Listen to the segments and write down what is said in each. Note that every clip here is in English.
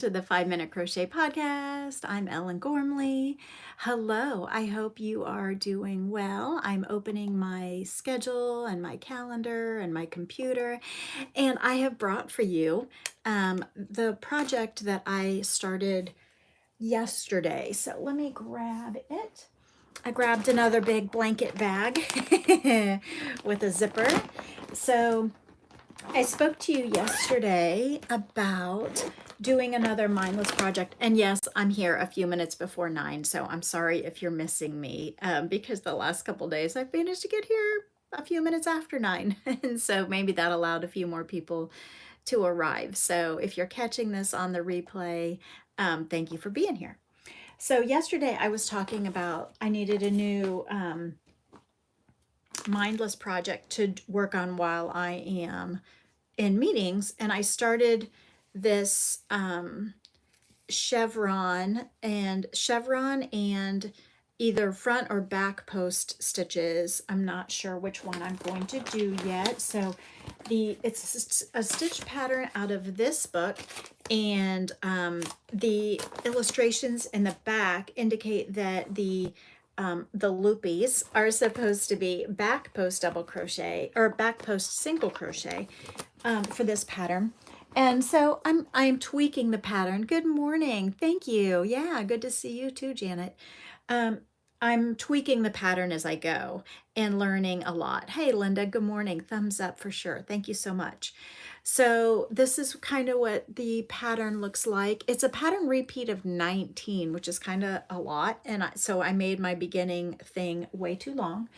To the 5 Minute Crochet Podcast. I'm Ellen Gormley. Hello, I hope you are doing well. I'm opening my schedule and my calendar and my computer, and I have brought for you the project that I started yesterday. So let me grab it. I grabbed another big blanket bag with a zipper. So I spoke to you yesterday about doing another mindless project. And yes, I'm here a few minutes before 9, so I'm sorry if you're missing me because the last couple days I've managed to get here a few minutes after 9. And so maybe that allowed a few more people to arrive. So if you're catching this on the replay, thank you for being here. So yesterday I was talking about I needed a new mindless project to work on while I am in meetings, and I started this chevron and either front or back post stitches. I'm not sure which one I'm going to do yet. So it's a stitch pattern out of this book, and the illustrations in the back indicate that the loopies are supposed to be back post double crochet or back post single crochet for this pattern. And so I'm tweaking the pattern. Good morning. Thank you. Yeah, good to see you too, Janet. I'm tweaking the pattern as I go and learning a lot. Hey, Linda, good morning. Thumbs up for sure. Thank you so much. So this is kind of what the pattern looks like. It's a pattern repeat of 19, which is kind of a lot. And so I made my beginning thing way too long.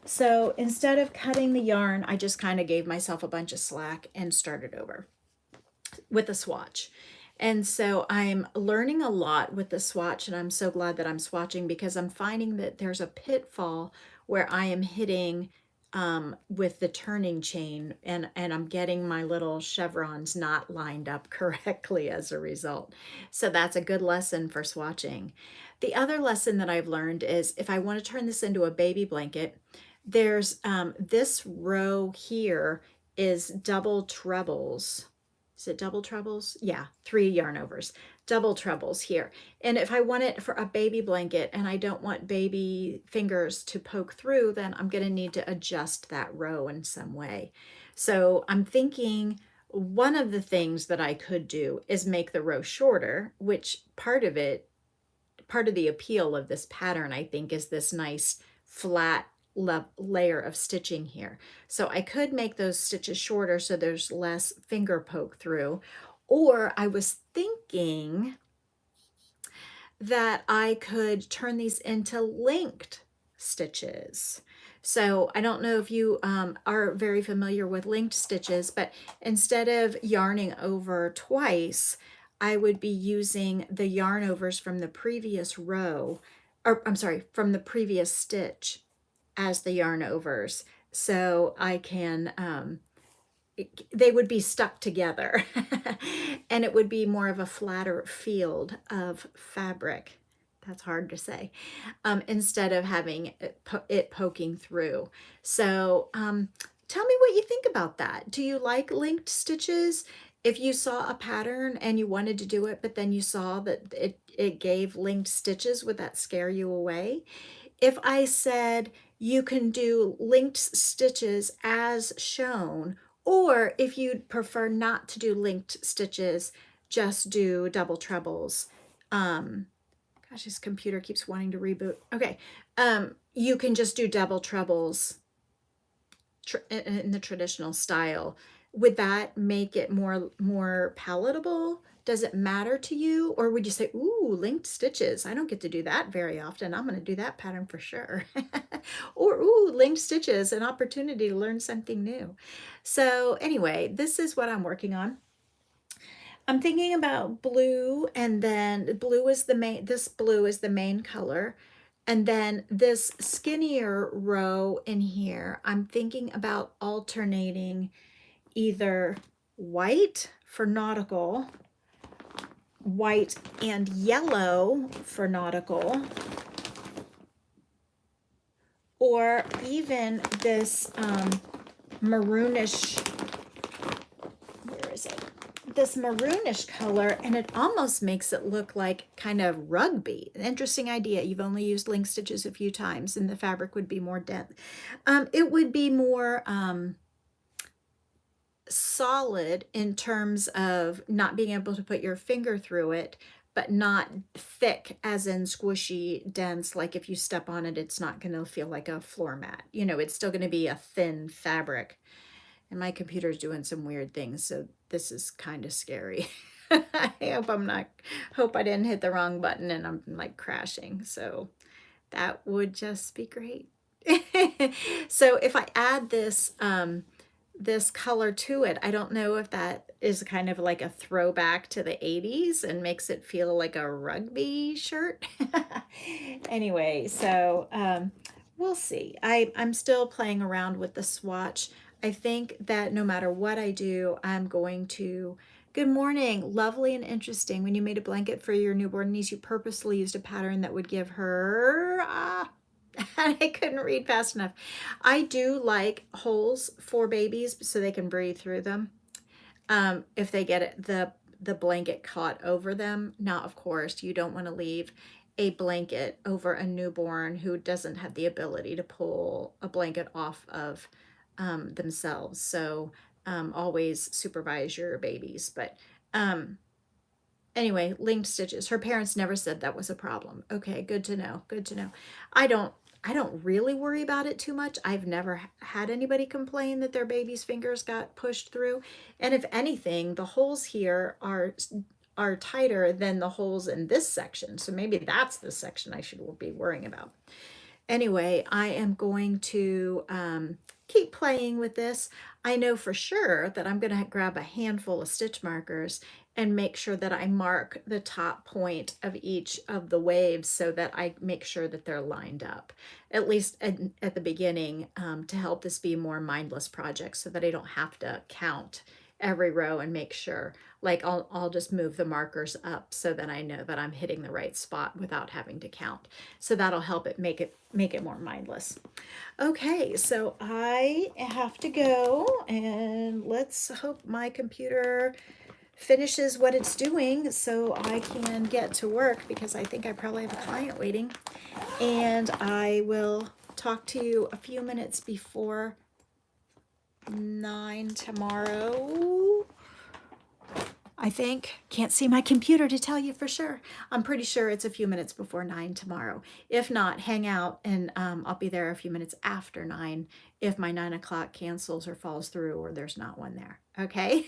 So instead of cutting the yarn, I just kind of gave myself a bunch of slack and started over with a swatch. And so I'm learning a lot with the swatch, and I'm so glad that I'm swatching because I'm finding that there's a pitfall where I am hitting with the turning chain, and I'm getting my little chevrons not lined up correctly as a result. So that's a good lesson for swatching. The other lesson that I've learned is if I want to turn this into a baby blanket, there's this row here is double trebles. Is it double trebles? Yeah, 3 yarn overs, double trebles here. And if I want it for a baby blanket and I don't want baby fingers to poke through, then I'm going to need to adjust that row in some way. So I'm thinking one of the things that I could do is make the row shorter, which part of the appeal of this pattern, I think, is this nice flat layer of stitching here. So I could make those stitches shorter so there's less finger poke through, or I was thinking that I could turn these into linked stitches. So I don't know if you are very familiar with linked stitches, but instead of yarning over twice, I would be using the yarn overs from the previous row, or I'm sorry, from the previous stitch as the yarn overs, so I can they would be stuck together and it would be more of a flatter field of fabric. That's hard to say, instead of having it poking through. So tell me what you think about that. Do you like linked stitches? If you saw a pattern and you wanted to do it, but then you saw that it gave linked stitches, would that scare you away? If I said you can do linked stitches as shown, or if you'd prefer not to do linked stitches, just do double trebles. Gosh, this computer keeps wanting to reboot. Okay, you can just do double trebles in the traditional style. Would that make it more palatable? Does it matter to you? Or would you say, ooh, linked stitches, I don't get to do that very often. I'm going to do that pattern for sure. Or, ooh, linked stitches, an opportunity to learn something new. So anyway, this is what I'm working on. I'm thinking about blue, and then blue is the main, this blue is the main color. And then this skinnier row in here, I'm thinking about alternating either white for nautical, white and yellow for nautical, or even this maroonish, where is it? this maroonish color, and it almost makes it look like kind of rugby. An interesting idea. You've only used link stitches a few times, and the fabric would be more dense. It would be more solid in terms of not being able to put your finger through it, but not thick as in squishy, dense, like if you step on it, it's not going to feel like a floor mat. You know, it's still going to be a thin fabric. And my computer's doing some weird things, so this is kind of scary. I hope I didn't hit the wrong button and I'm like crashing. So that would just be great. So if I add this this color to it, I don't know if that is kind of like a throwback to the 80s and makes it feel like a rugby shirt. Anyway, so we'll see. I'm still playing around with the swatch. I think that no matter what I do, I'm going to... Good morning, lovely and interesting. When you made a blanket for your newborn niece, you purposely used a pattern that would give her... I couldn't read fast enough. I do like holes for babies so they can breathe through them. If they get the blanket caught over them. Now, of course, you don't want to leave a blanket over a newborn who doesn't have the ability to pull a blanket off of themselves. So always supervise your babies. But anyway, linked stitches. Her parents never said that was a problem. Okay, good to know. Good to know. I don't really worry about it too much. I've never had anybody complain that their baby's fingers got pushed through. And if anything, the holes here are tighter than the holes in this section. So maybe that's the section I should be worrying about. Anyway, I am going to keep playing with this. I know for sure that I'm going to grab a handful of stitch markers and make sure that I mark the top point of each of the waves so that I make sure that they're lined up, at least at the beginning, to help this be a more mindless project so that I don't have to count every row and make sure. Like I'll just move the markers up so that I know that I'm hitting the right spot without having to count. So that'll help it make it more mindless. Okay, so I have to go, and let's hope my computer finishes what it's doing so I can get to work, because I think I probably have a client waiting. And I will talk to you a few minutes before 9 tomorrow. I think. Can't see my computer to tell you for sure. I'm pretty sure it's a few minutes before 9 tomorrow. If not, hang out and I'll be there a few minutes after 9 if my 9 o'clock cancels or falls through or there's not one there. Okay?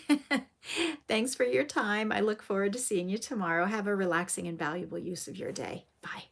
Thanks for your time. I look forward to seeing you tomorrow. Have a relaxing and valuable use of your day. Bye.